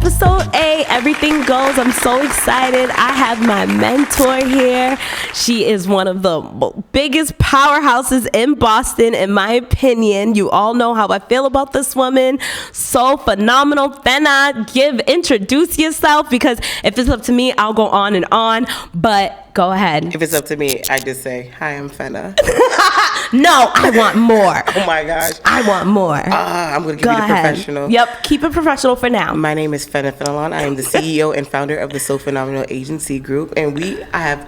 Episode 8, everything goes. I'm so excited. I have my mentor here. She is one of the biggest powerhouses in Boston, in my opinion. You all know how I feel about this woman. So phenomenal. Fena, introduce yourself, because if it's up to me, I'll go on and on, but go ahead. If it's up to me, I just say, hi, I'm Fena. No, I want more. Oh my gosh. I want more. I'm going to keep it professional. Yep, keep it professional for now. My name is Fena. I am the CEO and founder of the SoFenomenal agency group, and we have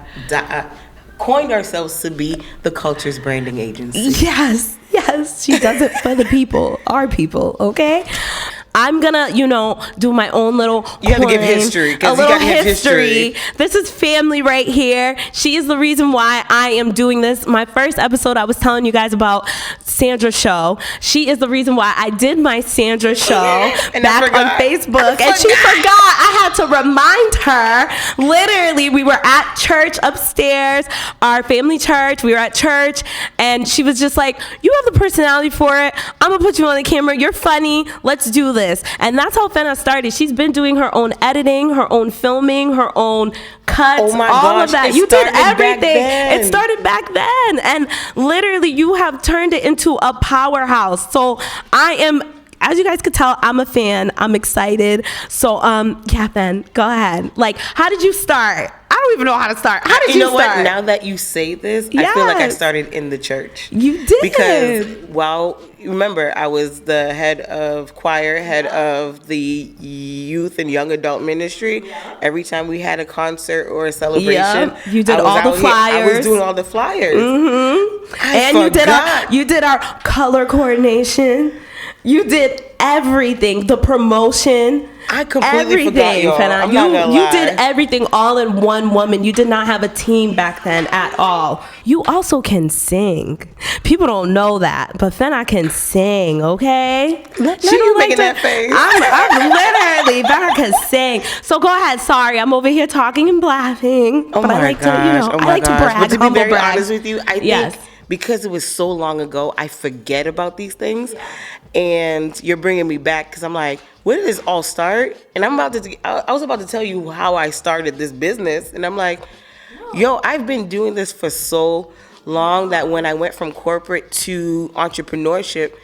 coined ourselves to be the culture's branding agency. Yes, she does it for the people, our people, okay? I'm gonna, do my own little You have to give history, because you gotta have history. This is family right here. She is the reason why I am doing this. My first episode, I was telling you guys about Sandra's show. She is the reason why I did my Sandra show back on Facebook. And she forgot. I had to remind her. Literally, we were at church upstairs, our family church. We were at church, and she was just like, you have the personality for it. I'm gonna put you on the camera. You're funny. Let's do this. And that's how Fena started. She's been doing her own editing, her own filming, her own cuts, all of that. You did everything. It started back then. And literally, you have turned it into a powerhouse. So I am, as you guys could tell, I'm a fan. I'm excited. So, yeah, Ben, go ahead. Like, how did you start? I don't even know how to start. How did you start? What? Now that you say this, I feel like I started in the church. You did. Because, remember, I was the head of choir, head of the youth and young adult ministry. Every time we had a concert or a celebration, you did all the flyers. I was doing all the flyers. Mm-hmm. And you did our color coordination. You did everything. The promotion. I completely forgot, y'all. I'm not gonna lie. You did everything all in one woman. You did not have a team back then at all. You also can sing. People don't know that, but Fena can sing, okay? She don't making that face. I'm literally, Fena can sing. So go ahead. Sorry, I'm over here talking and laughing. Oh, but I like gosh. I like to brag. But to be very honest with you, I think because it was so long ago, I forget about these things. And you're bringing me back, because I'm like, where did this all start? And I was about to tell you how I started this business. And I'm like, I've been doing this for so long that when I went from corporate to entrepreneurship,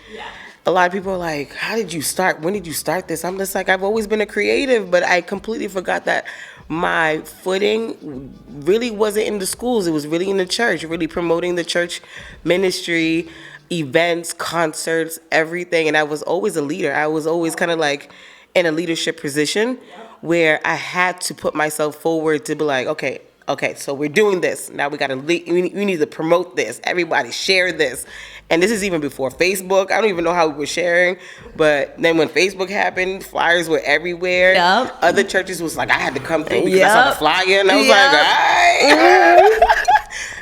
a lot of people are like, how did you start? When did you start this? I'm just like, I've always been a creative, but I completely forgot that my footing really wasn't in the schools. It was really in the church, really promoting the church ministry, events, concerts, everything. And I was always a leader. I was always kind of like in a leadership position where I had to put myself forward to be like, okay, so we're doing this. Now we need to promote this. Everybody share this. And this is even before Facebook. I don't even know how we were sharing. But then when Facebook happened, flyers were everywhere. Yep. Other churches was like, I had to come through because I saw the flyer. And I was like, all right.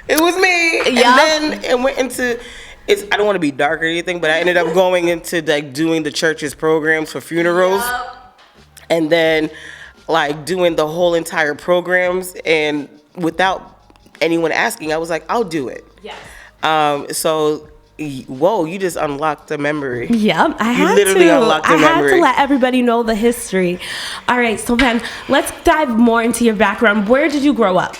It was me. Yep. And then it went into... I don't want to be dark or anything, but I ended up going into like doing the church's programs for funerals, and then like doing the whole entire programs. And without anyone asking, I was like, I'll do it. Yes. So, you just unlocked a memory. Yep, I had to. You literally unlocked a memory. I had to let everybody know the history. All right, so then let's dive more into your background. Where did you grow up?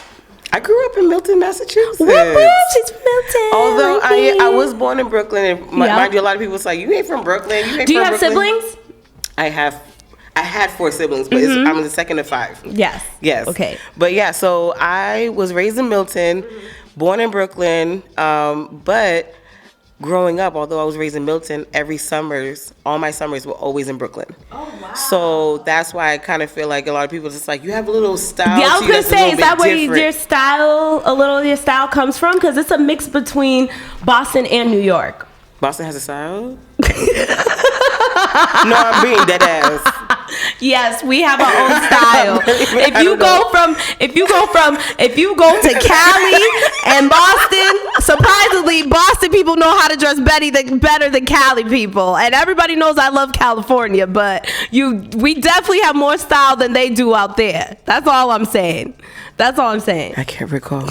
I grew up in Milton, Massachusetts. She's from Milton. Although I was born in Brooklyn, and mind you, a lot of people was like, "You ain't from Brooklyn. Do you have siblings?" I had 4 siblings, but I'm the second of 5. Yes. Okay. But yeah, so I was raised in Milton, born in Brooklyn, but growing up, although I was raised in Milton, all my summers were always in Brooklyn. Oh, wow. So that's why I kind of feel like a lot of people just like, you have a little style. Yeah, I was going to say, is that where your style comes from? Because it's a mix between Boston and New York. Boston has a style? No, I'm being dead ass. Yes, we have our own style. If you go to Cali and Boston, surprisingly, Boston people know how to dress better than Cali people. And everybody knows I love California, but we definitely have more style than they do out there. That's all I'm saying. I can't recall.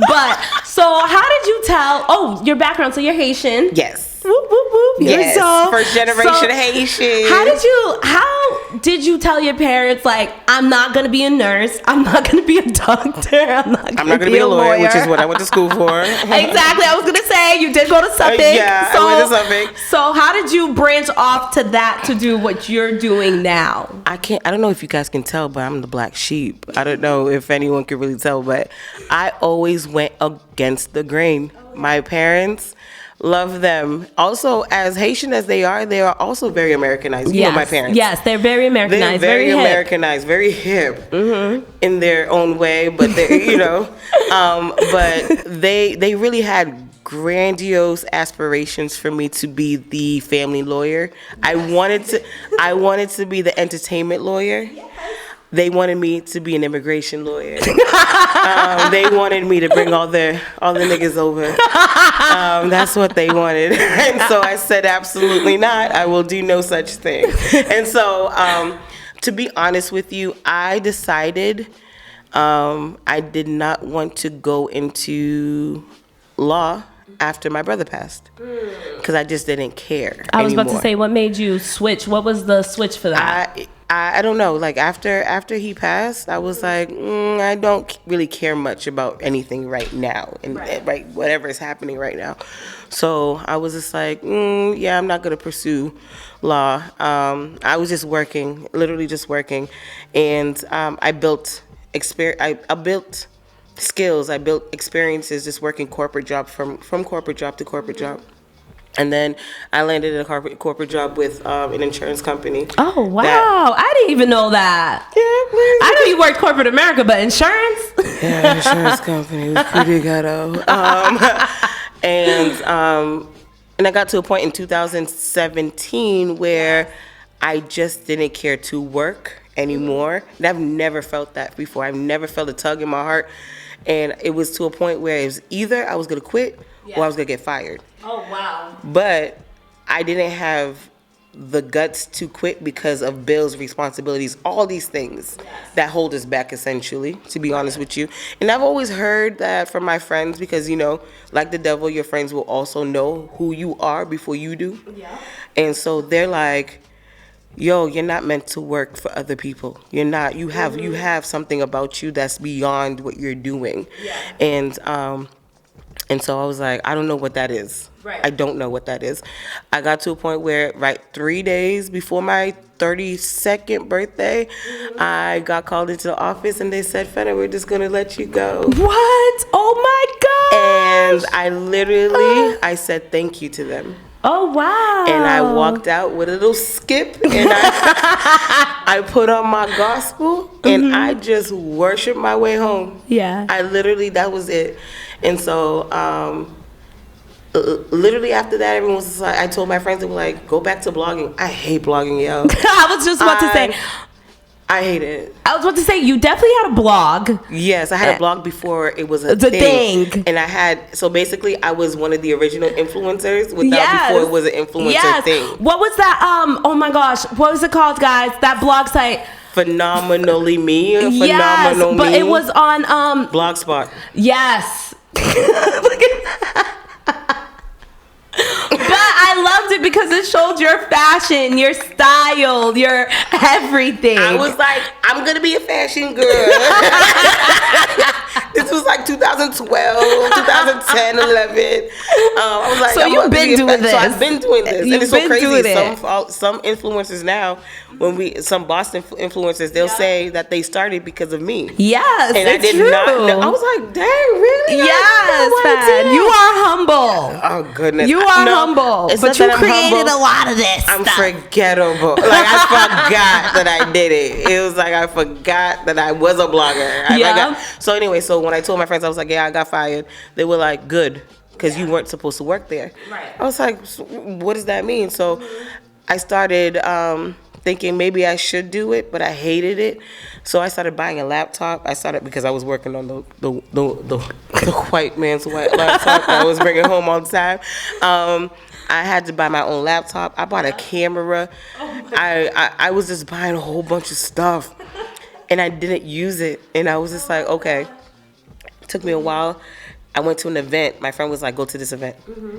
But so how did you tell your background? So you're Haitian. Yes. Whoop, whoop, whoop. Yes, first generation Haitian. did you tell your parents, like, I'm not going to be a nurse, I'm not going to be a doctor, I'm not going to be a lawyer, which is what I went to school for. Exactly. I was going to say, you did go to Suffolk. I went to Suffolk. So how did you branch off to that to do what you're doing now? I don't know if you guys can tell, but I'm the black sheep. I don't know if anyone can really tell, but I always went against the grain. My parents, love them. Also, as Haitian as they are also very Americanized. You know my parents. Yes, they're very Americanized. They're very hip. Americanized, very hip in their own way, but they, but they really had grandiose aspirations for me to be the family lawyer. I wanted to be the entertainment lawyer. They wanted me to be an immigration lawyer. They wanted me to bring all the niggas over. That's what they wanted. And so I said, absolutely not. I will do no such thing. And so, to be honest with you, I decided I did not want to go into law after my brother passed, because I just didn't care I was anymore. about to say, what made you switch? What was the switch for that? I don't know. Like after he passed, I was like, I don't really care much about anything right now, and right whatever is happening right now. So I was just like, yeah, I'm not gonna pursue law. I was just working, literally just working, and I built I built skills. I built experiences just working corporate job from corporate job to corporate job. And then I landed at a corporate job with an insurance company. Oh, wow. I didn't even know that. Yeah, please. I know you worked corporate America, but insurance? Yeah, insurance company was pretty ghetto. And I got to a point in 2017 where I just didn't care to work anymore. And I've never felt that before. I've never felt a tug in my heart. And it was to a point where it was either I was going to quit or I was going to get fired. Oh, wow. But I didn't have the guts to quit because of bills, responsibilities, all these things that hold us back, essentially, to be honest with you. And I've always heard that from my friends because, like the devil, your friends will also know who you are before you do. Yeah. And so they're like, yo, you're not meant to work for other people. You're not. You have something about you that's beyond what you're doing. Yeah. And so I was like, I don't know what that is. Right. I don't know what that is. I got to a point where 3 days before my 32nd birthday, I got called into the office and they said, Fena, we're just going to let you go. What? Oh my gosh. And I literally, I said thank you to them. Oh, wow. And I walked out with a little skip and I put on my gospel and I just worshiped my way home. Yeah. I literally, that was it. And so, literally after that, everyone was like, I told my friends, they were like, go back to blogging. I hate blogging, yo. I was just about to say. I hate it. I was about to say, you definitely had a blog. Yes, I had a blog before it was a thing. And I had, so basically I was one of the original influencers before it was an influencer thing. What was that? Oh my gosh. What was it called, guys? That blog site. Phenomenally Me. Phenomenal Me. But it was on Blogspot. Yes. But I loved it because it showed your fashion, your style, your everything. I was like, I'm going to be a fashion girl. This was like 2012, 2010, 11. I was like, so you've been doing this. So I've been doing this. And it's so crazy. Some influencers now, some Boston influencers, they'll say that they started because of me. Yes, and I did not know. I was like, dang, really? Yes, Fan. You are humble. Oh, goodness. You are humble. But you created a lot of this I'm stuff. Forgettable. Like, I forgot that I did it. It was like I forgot that I was a blogger. So anyway, so when I told my friends, I was like, yeah, I got fired. They were like, good, because you weren't supposed to work there. Right. I was like, what does that mean? So I started thinking maybe I should do it, but I hated it. So I started buying a laptop. I started because I was working on the white man's white laptop that I was bringing home all the time. I had to buy my own laptop. I bought a camera. I was just buying a whole bunch of stuff, and I didn't use it. And I was just like, okay. It took me a while I went to an event. My friend was like, go to this event.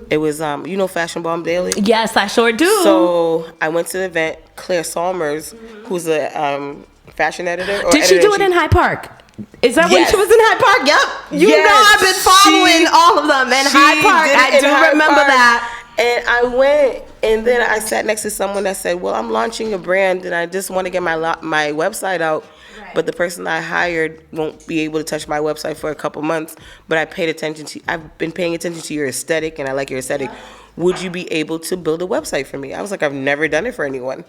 It was, you know Fashion Bomb Daily? Yes, I sure do. So I went to the event. Claire Salmers, who's a fashion editor. Did she do it in Hyde Park? Is that when she was in Hyde Park? Yep. You know I've been following all of them in Hyde Park. I do remember that. And I went, and then I sat next to someone that said, well, I'm launching a brand, and I just want to get my website out. But the person I hired won't be able to touch my website for a couple months. But I've been paying attention to your aesthetic, and I like your aesthetic. Would you be able to build a website for me? I was like, I've never done it for anyone.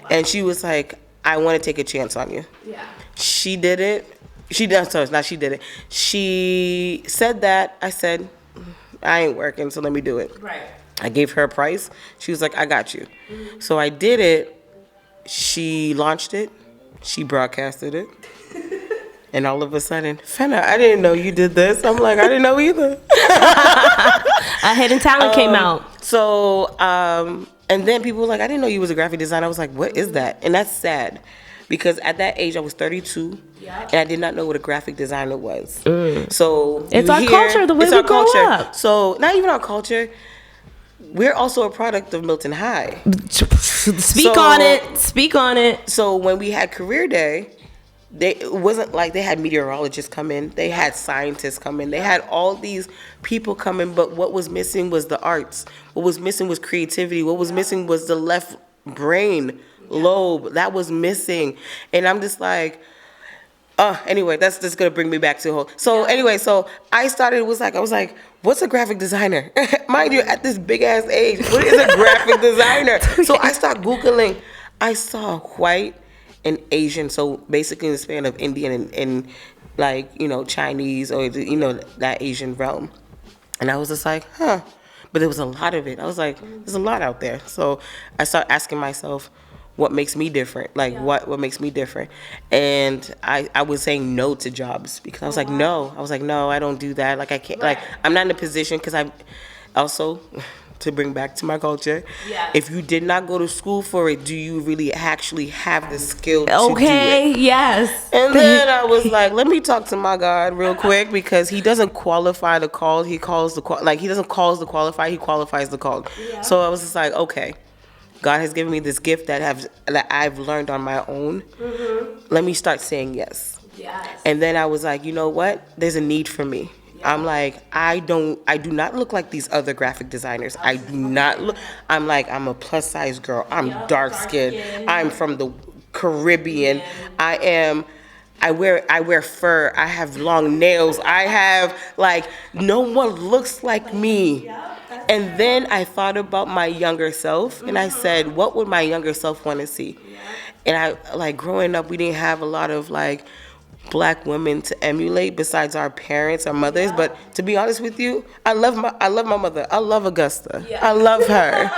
And she was like, I want to take a chance on you. Yeah. She did it. She did it. She said that. I said, I ain't working, so let me do it. Right. I gave her a price. She was like, I got you. So I did it. She launched it. She broadcasted it. And all of a sudden, Fena, I didn't know you did this. I'm like, I didn't know either. A Hidden Talent came out. So, and then people were like, I didn't know you was a graphic designer. I was like, what is that? And that's sad. Because at that age, I was 32, and I did not know what a graphic designer was. So it's our culture, the way we grow up. So not even our culture. We're also a product of Milton High. Speak on it. So when we had Career Day, it wasn't like they had meteorologists come in. They had scientists come in. They had all these people come in, but what was missing was the arts. What was missing was creativity. What was missing was the left brain lobe. That was missing. And I'm just like, anyway, that's just gonna bring me back to the whole. So anyway, so I was like, what's a graphic designer? Mind you, at this big ass age, what is a graphic designer? So I start Googling. I saw white and Asian, so basically in the span of Indian and like, you know, Chinese or, you know, that Asian realm. And I was just like, huh. But there was a lot of it. I was like, there's a lot out there. So I started asking myself, what makes me different? Like, what makes me different? And I was saying no to jobs because I was like, no. I was like, no, I don't do that. Like, I can't. Like, I'm not in a position because I also, to bring back to my culture, if you did not go to school for it, do you really actually have the skill to do it? Okay, yes. And then I was like, let me talk to my God real quick because he doesn't qualify the called. He calls the he doesn't call the qualified. He qualifies the called. Yeah. So I was just like, okay. God has given me this gift that I've learned on my own. Let me start saying yes. And then I was like, you know what? There's a need for me. I'm like, I do not look like these other graphic designers. I do not look. I'm like, I'm a plus size girl. I'm dark skinned. I'm from the Caribbean. I wear fur. I have long nails. I have no one looks like me. And then I thought about my younger self, and I said, what would my younger self want to see? And I, growing up, we didn't have a lot of, black women to emulate besides our parents, our mothers. But to be honest with you, I love my mother. I love Augusta. I love her.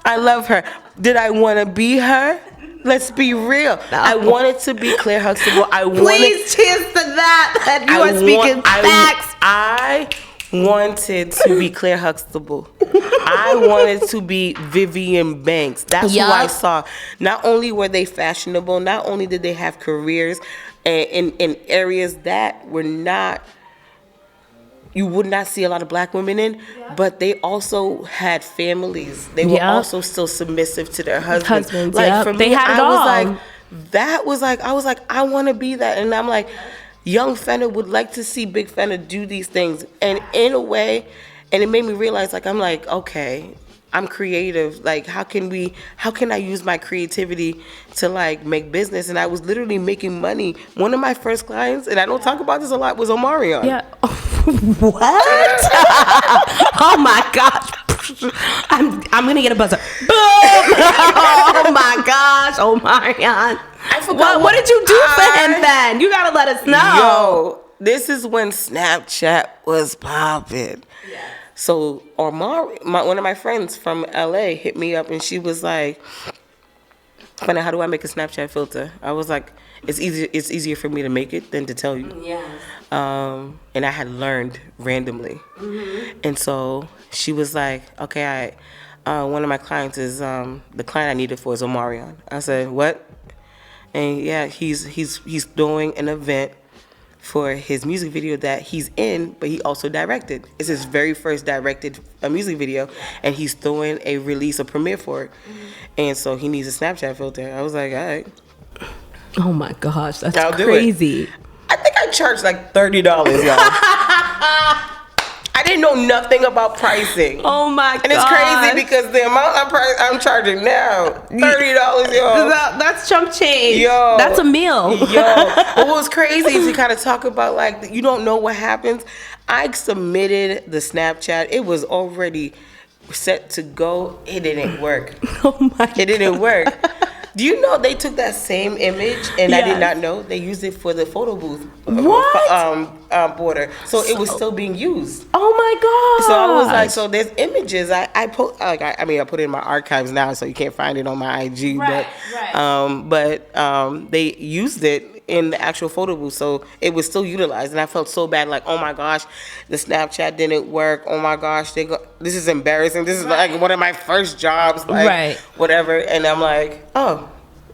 I love her. Did I want to be her? Let's be real. No. I wanted to be Claire Huxtable. Please cheers to that you are speaking facts. I wanted to be Claire Huxtable. I wanted to be Vivian Banks. That's who I saw. Not only were they fashionable, not only did they have careers in areas that were not, you would not see a lot of black women in, but they also had families. They were also still submissive to their husbands. For me, they had it all. I was like, I want to be that. And I'm like, young Fena would like to see big Fena do these things. And in a way, and it made me realize, I'm like, okay, I'm creative. How can I use my creativity to make business? And I was literally making money. One of my first clients, and I don't talk about this a lot, was Omarion. Yeah. What? Oh my gosh. I'm gonna get a buzzer. Boom! Oh my gosh, Omarion. I forgot. What did you do for him then? You gotta let us know. Yo, this is when Snapchat was popping. Yeah. So one of my friends from LA hit me up and she was like, Fena, how do I make a Snapchat filter? I was like, it's easier for me to make it than to tell you. Yes. And I had learned randomly. And so she was like, okay, one of my clients is, the client I needed for is Omarion. I said, what? And yeah, he's doing an event for his music video that he's in, but he also directed. It's his very first directed music video, and he's throwing a premiere for it. And so he needs a Snapchat filter. I was like, all right. Oh my gosh, that's crazy. I think I charged like $30, y'all. I didn't know nothing about pricing. Oh my god! And it's crazy because the amount I'm charging now, $30, yo. That's chump change. Yo, that's a meal. Yo, but what was crazy is you kind of talk about like you don't know what happens. I submitted the Snapchat. It was already set to go. It didn't work. Oh my! It didn't work. Do you know they took that same image and I did not know they used it for the photo booth border, so it was still being used. Oh my god! So I was like, so there's images. I put I put it in my archives now, so you can't find it on my IG. Right, but they used it in the actual photo booth, so it was still utilized, and I felt so bad. Like, oh my gosh, the Snapchat didn't work. Oh my gosh, this is embarrassing. This is like one of my first jobs, like whatever. And I'm like, oh,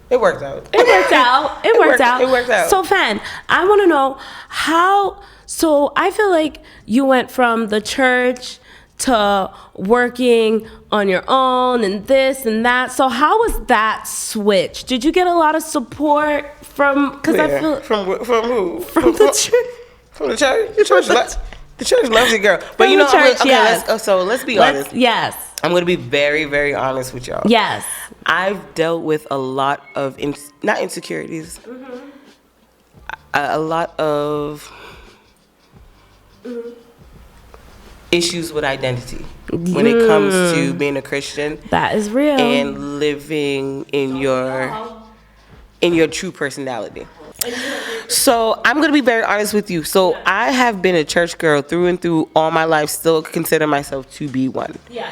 it worked out. It worked out. It worked out. It worked out. So, Fen, I want to know how. So, I feel like you went from the church to working on your own and this and that. So, how was that switch? Did you get a lot of support from? Because I feel from who? From the church. From the church. The church loves you, girl. But you know, church, let's be honest. Yes. I'm going to be very, very honest with y'all. Yes. I've dealt with a lot of, not insecurities, a lot of issues with identity when it comes to being a Christian. That is real. And living in your true personality. So I'm going to be very honest with you. So I have been a church girl through and through all my life, still consider myself to be one. Yes.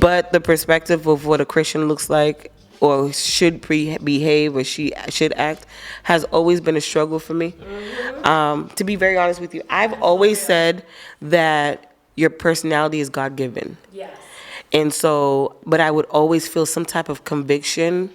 But the perspective of what a Christian looks like or should behave or she should act has always been a struggle for me. To be very honest with you, I've always said that your personality is God-given. Yes. And so, but I would always feel some type of conviction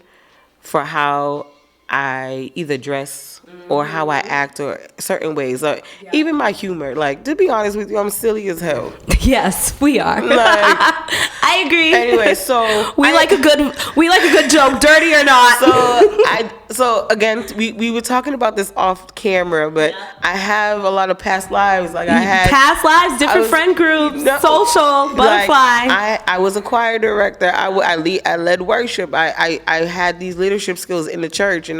for how I either dress or how I act or certain ways. Like, even my humor, like, to be honest with you, I'm silly as hell. Yes, we are. Like, I agree. Anyway, so we like a good joke, dirty or not. So again, we were talking about this off camera, but I have a lot of past lives. Like I had past lives, different friend groups, social, butterfly. Like, I was a choir director. I led worship. I had these leadership skills in the church, and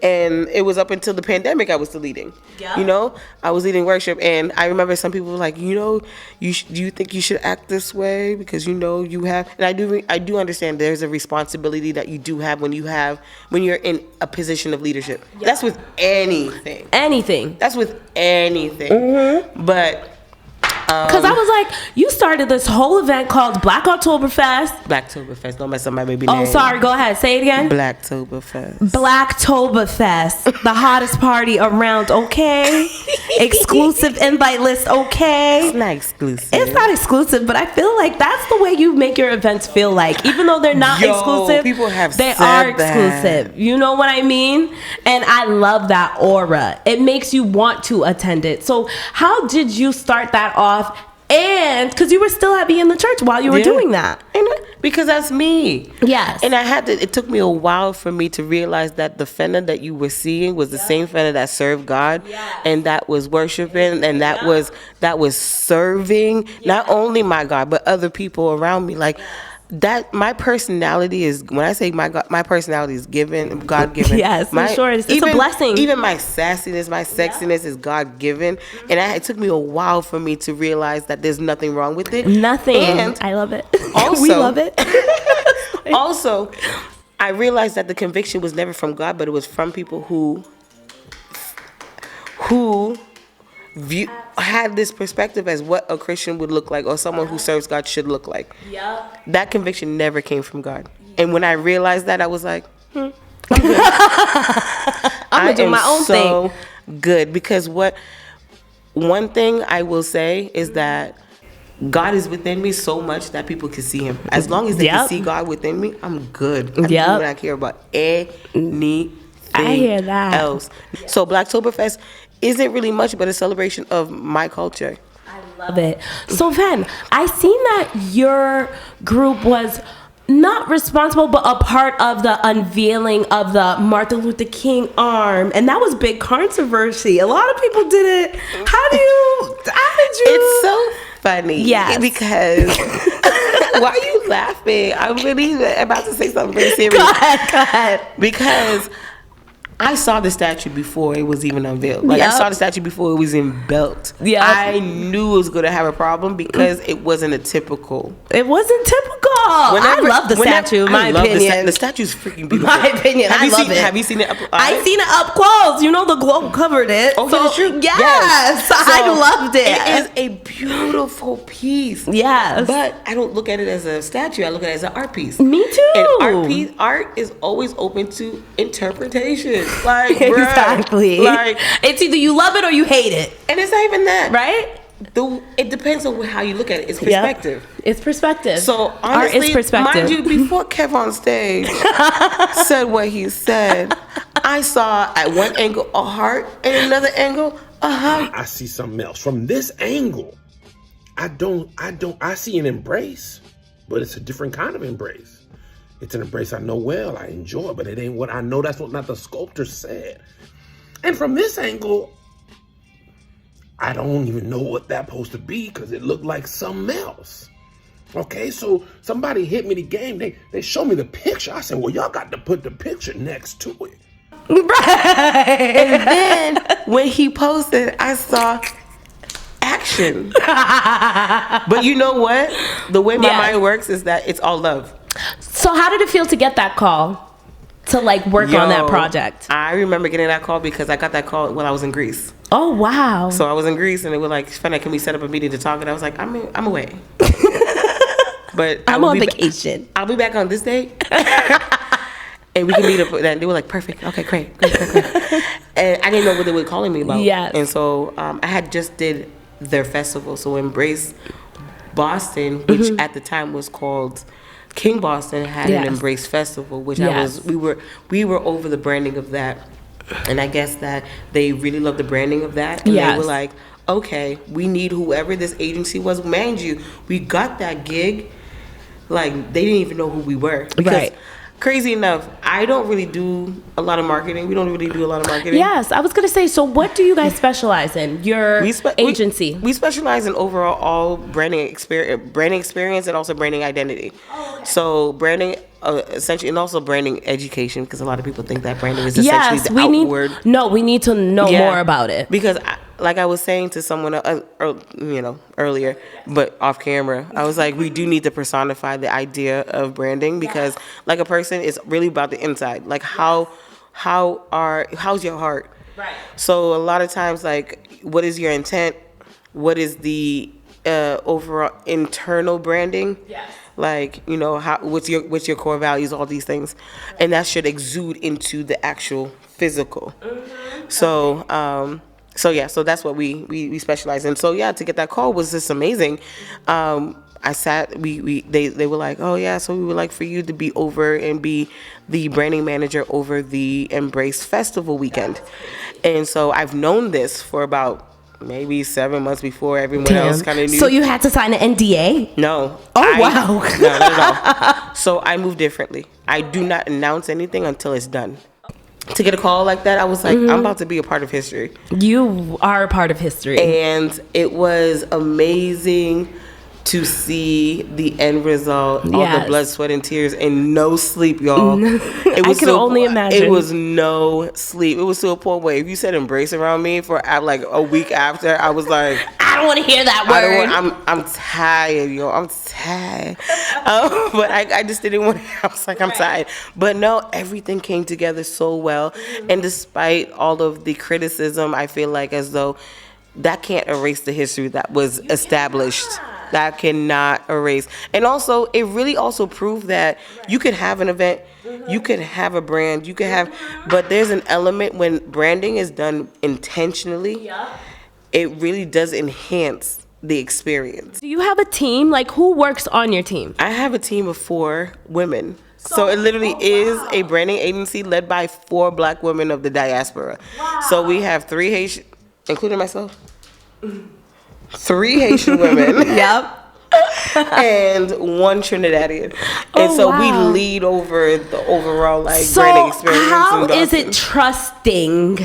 it was up until the pandemic I was still leading. Yeah. You know, I was leading worship, and I remember some people were like, do you think you should act this way because you have, and I do understand there's a responsibility that you do have when you're in a position of leadership. Yeah. That's with anything. That's with anything. But because I was like, you started this whole event called Blacktoberfest. Blacktoberfest. Don't mess up my baby name. Oh, sorry. Go ahead. Say it again. Blacktoberfest. Blacktoberfest. The hottest party around, okay? Exclusive invite list, okay? It's not exclusive. It's not exclusive, but I feel like that's the way you make your events feel like. Even though they're not exclusive, people they are exclusive. That. You know what I mean? And I love that aura. It makes you want to attend it. So how did you start that off? And because you were still happy in the church while you were doing that. Because that's me. Yes. And it took me a while for me to realize that the Fena that you were seeing was the same Fena that served God. Yes. And that was worshiping, and that was serving not only my God, but other people around me. Like, that my personality is, when I say my personality is God given. Yes, I'm sure it's a blessing. Even my sassiness, my sexiness is God given, and it took me a while for me to realize that there's nothing wrong with it. Nothing. And I love it. Also, we love it. Also, I realized that the conviction was never from God, but it was from people who had this perspective as what a Christian would look like, or someone who serves God should look like. Yep. That conviction never came from God. And when I realized that, I was like, I'm good. I'm going to do my own thing. So good. Because one thing I will say is that God is within me so much that people can see him. As long as they can see God within me, I'm good. I don't care about anything I hear that. else. So Blacktoberfest isn't really much but a celebration of my culture. I love it. So, Fen, I seen that your group was not responsible, but a part of the unveiling of the Martin Luther King arm, and that was big controversy. A lot of people did it. How did you? It's so funny. Yes. Because why are you laughing? I'm really about to say something very serious. Go ahead. Because I saw the statue before it was even unveiled. Like, I saw the statue before it was even built. Yeah. I knew it was going to have a problem because it wasn't a typical. It wasn't typical. I love the statue, in my opinion. The statue's freaking beautiful. My opinion, I love it. Have you seen it up? I've seen it up close. You know, the globe covered it. Oh, so, true. Yes. I loved it. It is a beautiful piece. Yes. But I don't look at it as a statue. I look at it as an art piece. Me too. And art is always open to interpretation. Like, bruh, exactly. Like, it's either you love it or you hate it. And it's not even that. Right? It depends on how you look at it. It's perspective. Yep. It's perspective. So honestly, art is perspective. Mind you, before Kev on stage said what he said, I saw at one angle a heart and another angle a hug. I see something else. From this angle, I see an embrace, but it's a different kind of embrace. It's an embrace I know well, I enjoy, but it ain't what I know. That's what not the sculptor said. And from this angle, I don't even know what that's supposed to be because it looked like something else. Okay, so somebody hit me the game. They showed me the picture. I said, well, y'all got to put the picture next to it. Right. And then when he posted, I saw action. But you know what? The way my mind works is that it's all love. So how did it feel to get that call to like work on that project? I remember getting that call because I got that call when I was in Greece. Oh, wow. So I was in Greece and they were like, Fena, can we set up a meeting to talk? And I was like, I'm away. But I'm on vacation. I'll be back on this day. And we can meet up. And they were like, perfect. Okay, great. And I didn't know what they were calling me about. Yes. And so I had just did their festival. So Embrace Boston, which at the time was called King Boston, had an Embrace Festival, which we were over the branding of that. And I guess that they really loved the branding of that. And they were like, okay, we need whoever this agency was. Mind you, we got that gig. Like, they didn't even know who we were. Because crazy enough, I don't really do a lot of marketing. We don't really do a lot of marketing. Yes, I was going to say, so what do you guys specialize in? Your agency? We specialize in overall all branding experience and also branding identity. Oh, okay. So branding essentially, and also branding education, because a lot of people think that branding is essentially the outward. We need to know more about it. Because like I was saying to someone earlier, but off camera, I was like, we do need to personify the idea of branding, because like a person is really about the inside. Like how's your heart? Right. So a lot of times, like, what is your intent? What is the overall internal branding? Yes. Like, what's your core values, all these things, and that should exude into the actual physical. Mm-hmm. So that's what we specialize in. So to get that call was just amazing. I sat. They were like, oh yeah, so we would like for you to be over and be the branding manager over the Embrace Festival weekend. And so I've known this for about maybe 7 months before everyone else kind of knew. So you had to sign an NDA? No. Wow. No, not at all. So I move differently. I do not announce anything until it's done. To get a call like that, I was like, I'm about to be a part of history. You are a part of history. And it was amazing to see the end result, all the blood, sweat, and tears, and no sleep, y'all. I can only imagine. It was no sleep. It was to a point where if you said embrace around me for like a week after, I was like, I don't want to hear that word. I'm tired, yo. I'm tired. But I just didn't want to. I was like, I'm tired. But no, everything came together so well. And despite all of the criticism, I feel like as though that can't erase the history that was established. That cannot erase. And also, it really also proved that you could have an event, you could have a brand, you could have, but there's an element when branding is done intentionally, it really does enhance the experience. Do you have a team? Like, who works on your team? I have a team of 4 women. So it literally is a branding agency led by 4 Black women of the diaspora. Wow. So we have 3 Haitian. including myself, 3 Haitian women. Yep. And 1 Trinidadian. And so we lead over the overall branding experience. How is it trusting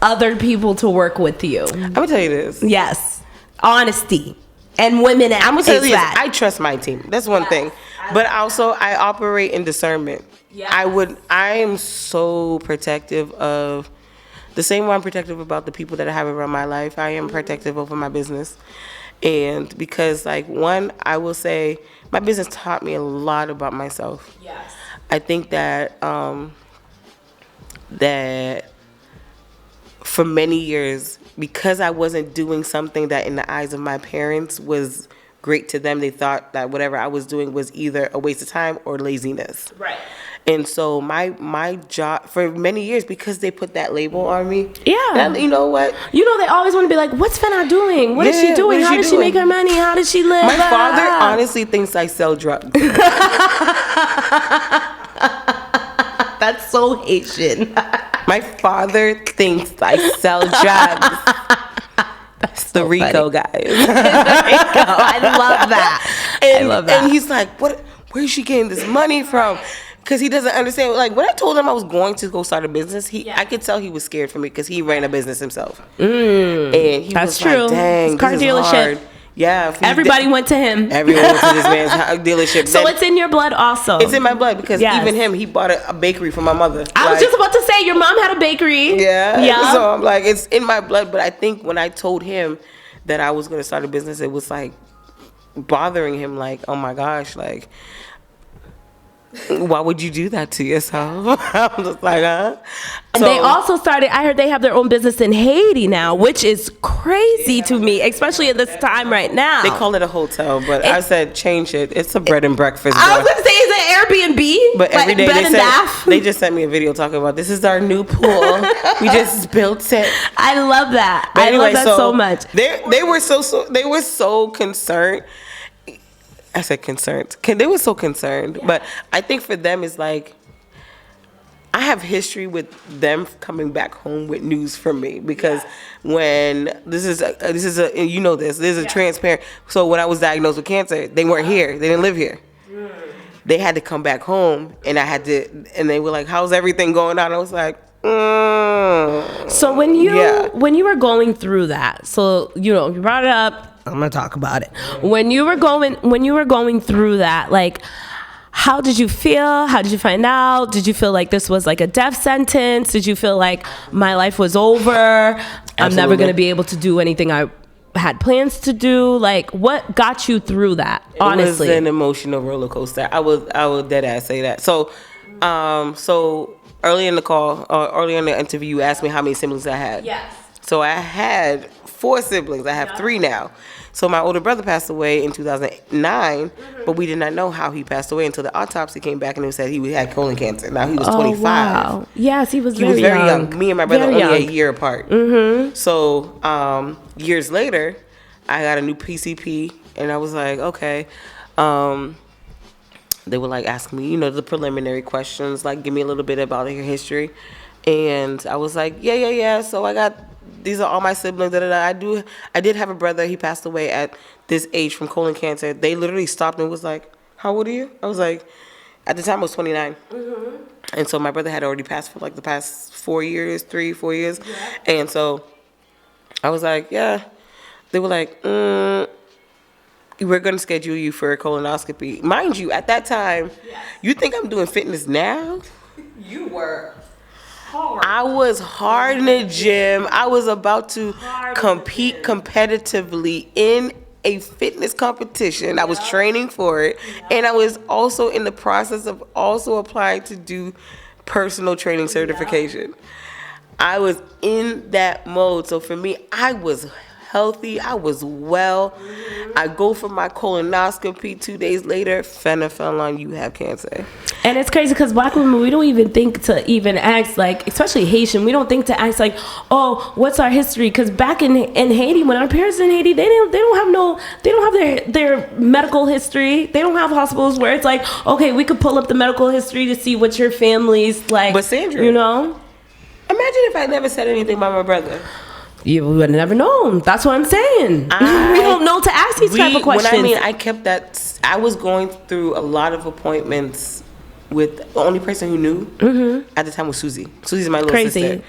other people to work with you? I'm gonna tell you this. Yes. Honesty. And women at I'm gonna tell you this. I trust my team. That's one thing. But also I operate in discernment. Yes. I am so protective of the same way I'm protective about the people that I have around my life. I am protective over my business. And because, one, I will say my business taught me a lot about myself. Yes. I think that that for many years, because I wasn't doing something that in the eyes of my parents was great to them, they thought that whatever I was doing was either a waste of time or laziness. Right. And so my job for many years, because they put that label on me. Yeah. You know what? They always want to be like, what's Fena doing? What is she doing? How does she make her money? How does she live? My father honestly thinks I sell drugs. That's so Haitian. My father thinks I sell drugs. That's the Rico, guys. I love that. I love that. And he's like, where's she getting this money from? Because he doesn't understand. When I told him I was going to go start a business, I could tell he was scared for me because he ran a business himself. And he was true. like, dang, car this is dealership. hard. Yeah. Everybody went to him. Everyone went to this man's dealership. So it's in your blood also. It's in my blood because even him, he bought a bakery for my mother. I was just about to say, your mom had a bakery. Yeah. So I'm like, it's in my blood. But I think when I told him that I was going to start a business, it was bothering him. Oh my gosh, why would you do that to yourself? I'm just like, huh? And they also started, I heard they have their own business in Haiti now, which is crazy to me, especially at this time right now. They call it a hotel, but I said, change it. It's a bread and breakfast. I was going to say, is it Airbnb? But every day they just sent me a video talking about, this is our new pool. We just built it. I love that. But anyway, I love that so much. They were so concerned. I said concerned. They were so concerned. Yeah. But I think for them it's I have history with them coming back home with news from me because when this is a you know this is a transparent. So when I was diagnosed with cancer, they weren't here. They didn't live here. They had to come back home, and and they were like, "How's everything going on?" I was like, So when you were going through that, so you brought it up. I'm gonna talk about it. When you were going through that, how did you feel? How did you find out? Did you feel like this was a death sentence? Did you feel like my life was over? Absolutely. I'm never gonna be able to do anything I had plans to do? What got you through that? Honestly, it was an emotional roller coaster. I will dead ass say that. So early in the call, early in the interview, you asked me how many siblings I had. Yes. So I had 4 siblings. I have 3 now. So my older brother passed away in 2009, but we did not know how he passed away until the autopsy came back and it said he had colon cancer. Now he was 25. Wow. Yes, he was very young. Me and my brother only a year apart. Mm-hmm. So years later, I got a new PCP, and I was like, okay. They were asking me, the preliminary questions, give me a little bit about your history. And I was like, yeah. So these are all my siblings. I did have a brother. He passed away at this age from colon cancer. They literally stopped and was like, how old are you? I was like, at the time I was 29. Mm-hmm. And so my brother had already passed for the past 4 years. Yeah. And so I was like, yeah. They were like, we're going to schedule you for a colonoscopy. Mind you, at that time, you think I'm doing fitness now? You were. I was hard in the gym. I was about to compete competitively in a fitness competition. I was training for it. And I was also in the process of also applying to do personal training certification. I was in that mode. So for me, I was healthy. I was well. I go for my colonoscopy 2 days later. Fena fell on, you have cancer. And it's crazy because Black women, we don't even think to even ask, especially Haitian, we don't think to ask oh, what's our history? Because back in Haiti, when our parents in Haiti, they don't have their medical history. They don't have hospitals where it's okay, we could pull up the medical history to see what your family's But Sandra, imagine if I never said anything about my brother. You would have never known. That's what I'm saying. We don't know to ask these type of questions. I kept that. I was going through a lot of appointments with the only person who knew at the time was Susie. Susie's my little sister.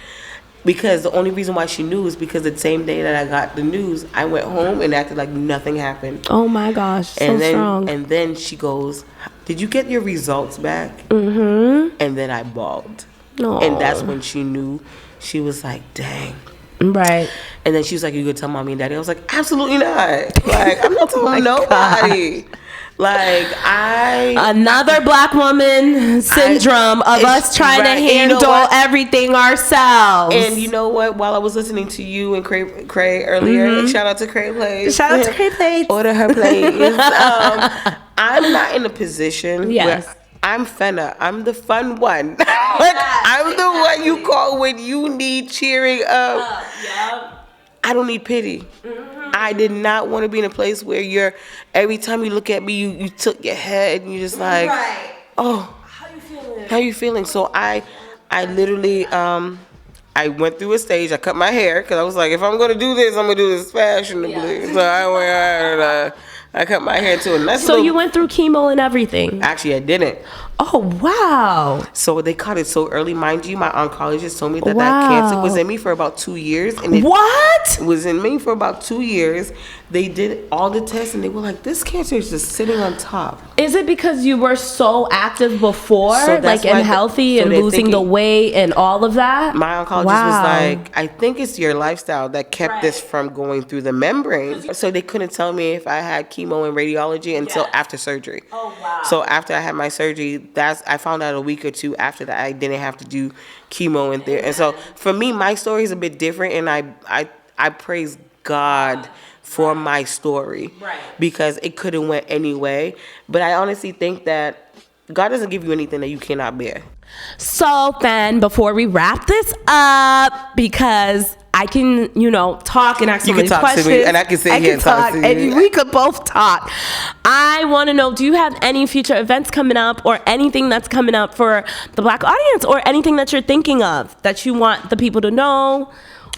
Because the only reason why she knew is because the same day that I got the news, I went home and acted like nothing happened. Oh my gosh, strong. And then she goes, "Did you get your results back?" And then I bawled. Aww. And that's when she knew. She was like, "Dang." Right. And then she was like, "You could tell mommy and daddy." I was like, "Absolutely not. Like, I'm not telling nobody." Like, another black woman syndrome of us trying to handle everything ourselves. And you know what? While I was listening to you and Cray earlier, shout out to Cray Plays. Shout out to Cray Plays. Order her plays. I'm not in a position where I'm Fena. I'm the fun one. Like, I'm the one you call when you need cheering up. I don't need pity. I did not want to be in a place where every time you look at me, you took your head and you're just like, oh, how you feeling? So I literally, I went through a stage. I cut my hair because I was like, if I'm going to do this, I'm going to do this fashionably. So I cut my hair too. And so you went through chemo and everything? Actually, I didn't. Oh, wow. So they caught it so early. Mind you, my oncologist told me that cancer was in me for about 2 years. And it was in me for about 2 years. They did all the tests and they were like, this cancer is just sitting on top. Is it because you were so active before, like and healthy and losing the weight and all of that? My oncologist was like, I think it's your lifestyle that kept this from going through the membrane. So they couldn't tell me if I had chemo and radiology until after surgery. Oh, wow. So after I had my surgery, I found out a week or two after that I didn't have to do chemo and therapy. And so for me, my story is a bit different, and I praise God for my story because it could have went any way. But I honestly think that God doesn't give you anything that you cannot bear. So then, before we wrap this up, because I can, talk and ask so many questions. You can talk to me, and I can sit here and talk to you. And we could both talk. I want to know, do you have any future events coming up or anything that's coming up for the Black audience or anything that you're thinking of that you want the people to know?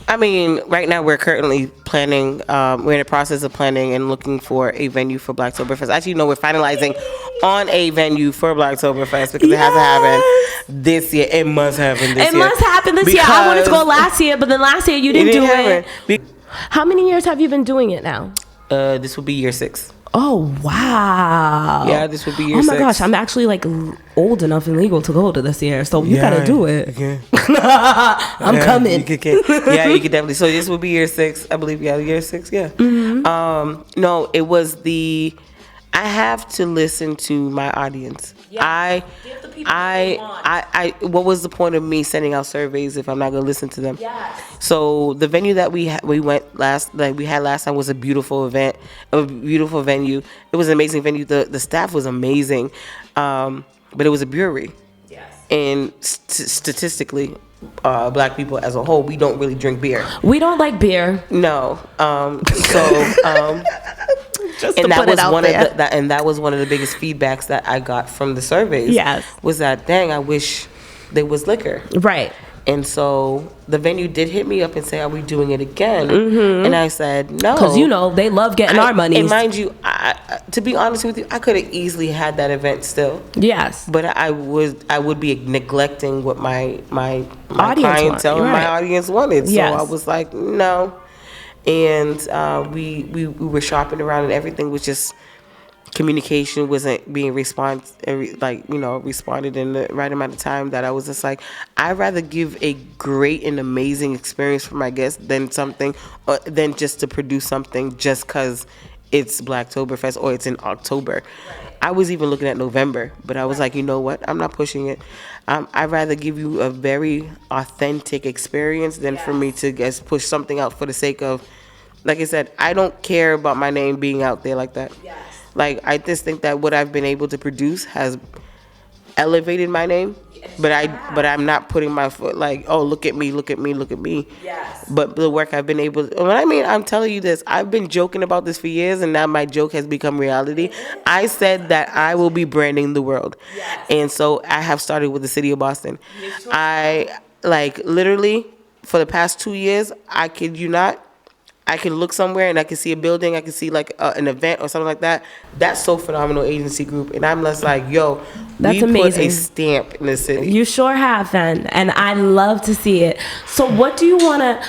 I mean, right now we're currently planning, we're in the process of planning and looking for a venue for Blacktoberfest. Actually, no, we're finalizing on a venue for Blacktoberfest because it hasn't happened this year. It must happen this year. It must happen this year. I wanted to go last year, but then last year you didn't do it. How many years have you been doing it now? This will be year 6. Oh, wow. Yeah, this would be year 6. Oh, my gosh. I'm actually, old enough and legal to go to this year. So you got to do it. Okay. I'm coming. You could definitely. So this will be year 6, I believe. Yeah, year 6, yeah. Mm-hmm. No, it was I have to listen to my audience. Yeah. What was the point of me sending out surveys if I'm not going to listen to them? Yes. So the venue that we had last time was a beautiful event, a beautiful venue. It was an amazing venue. The staff was amazing, but it was a brewery. Yes. And statistically, Black people as a whole, we don't really drink beer. We don't like beer. No. And that was one of the biggest feedbacks that I got from the surveys. Yes. Was that, dang, I wish there was liquor. Right. And so the venue did hit me up and say, are we doing it again? Mm-hmm. And I said, no. Because, they love getting our money. And mind you, to be honest with you, I could have easily had that event still. Yes. But I would be neglecting what my clientele and my audience wanted. So I was like, no. And we were shopping around, and everything was just, communication wasn't being responded in the right amount of time, that I was just like, I'd rather give a great and amazing experience for my guests than just to produce something just because it's Blacktoberfest or it's in October. I was even looking at November, but I was like, you know what? I'm not pushing it. I'd rather give you a very authentic experience than for me to push something out for the sake of, like I said, I don't care about my name being out there like that. Yes. Like, I just think that what I've been able to produce has elevated my name, but I'm not putting my foot like, oh, look at me. Yes. But the work I've been able to, I'm telling you this, I've been joking about this for years, and now my joke has become reality. I said that I will be branding the world. Yes. And so I have started with the city of Boston. I literally for the past 2 years, I kid you not, I can look somewhere and I can see a building, I can see like an event or something like that. That's SoFenomenal Agency Group, and I'm just like, yo, that's we amazing. Put a stamp in the city. You sure have, Fen, and I love to see it. So, what do you want to?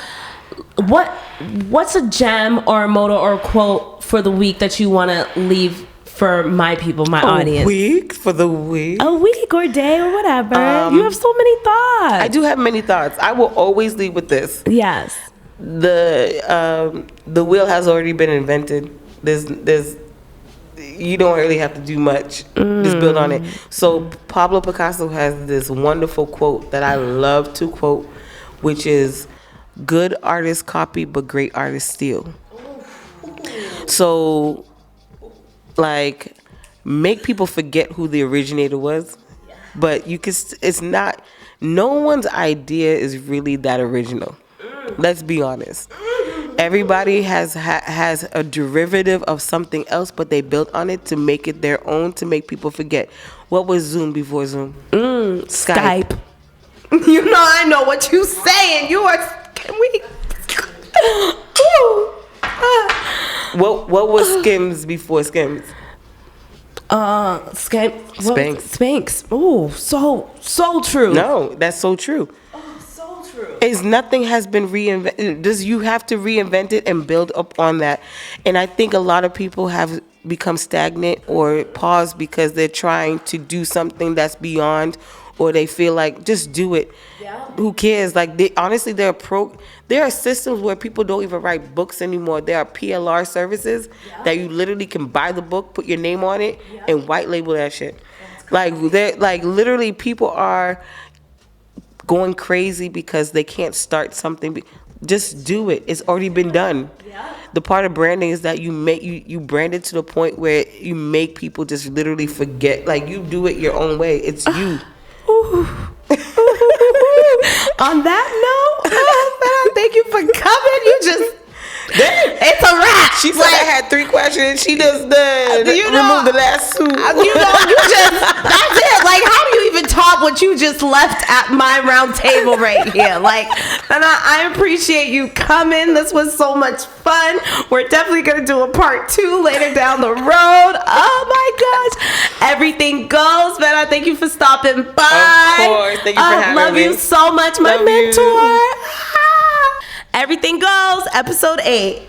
What's a gem or a motto or a quote for the week that you want to leave for my people, my audience? A week for the week? A week or day or whatever. You have so many thoughts. I do have many thoughts. I will always leave with this. Yes. The wheel has already been invented. There's you don't really have to do much. Just build on it. So Pablo Picasso has this wonderful quote that I love to quote, which is, "Good artists copy, but great artists steal." So, like, make people forget who the originator was, but you can. It's not. No one's idea is really that original. Let's be honest. Everybody has a derivative of something else, but they built on it to make it their own, to make people forget. What was Zoom before Zoom? Skype. You know, I know what you saying. You are. Can we? What was Skims before Skims? Spanx. Spanx. Oh, so true. No, that's so true. Is nothing has been reinvented. You have to reinvent it and build up on that. And I think a lot of people have become stagnant or paused because they're trying to do something that's beyond, or they feel like just do it. Yeah. Who cares? Like honestly, there are systems where people don't even write books anymore. There are PLR services that you literally can buy the book, put your name on it, and white label that shit. Like literally people are going crazy because they can't start something. Just do it. It's already been done. Yeah. The part of branding is that you brand it to the point where you make people just literally forget. Like, you do it your own way. It's you. On that note, thank you for coming. It's a wrap. She said I had 3 questions. She just removed the last 2. That's it. Like, how do you even top what you just left at my round table right here? Like, and I appreciate you coming. This was so much fun. We're definitely going to do a part 2 later down the road. Oh my gosh. Everything goes. Fena, thank you for stopping by. Of course. Thank you for having me. Love you so much, my mentor. Everything Goes, Ep.8.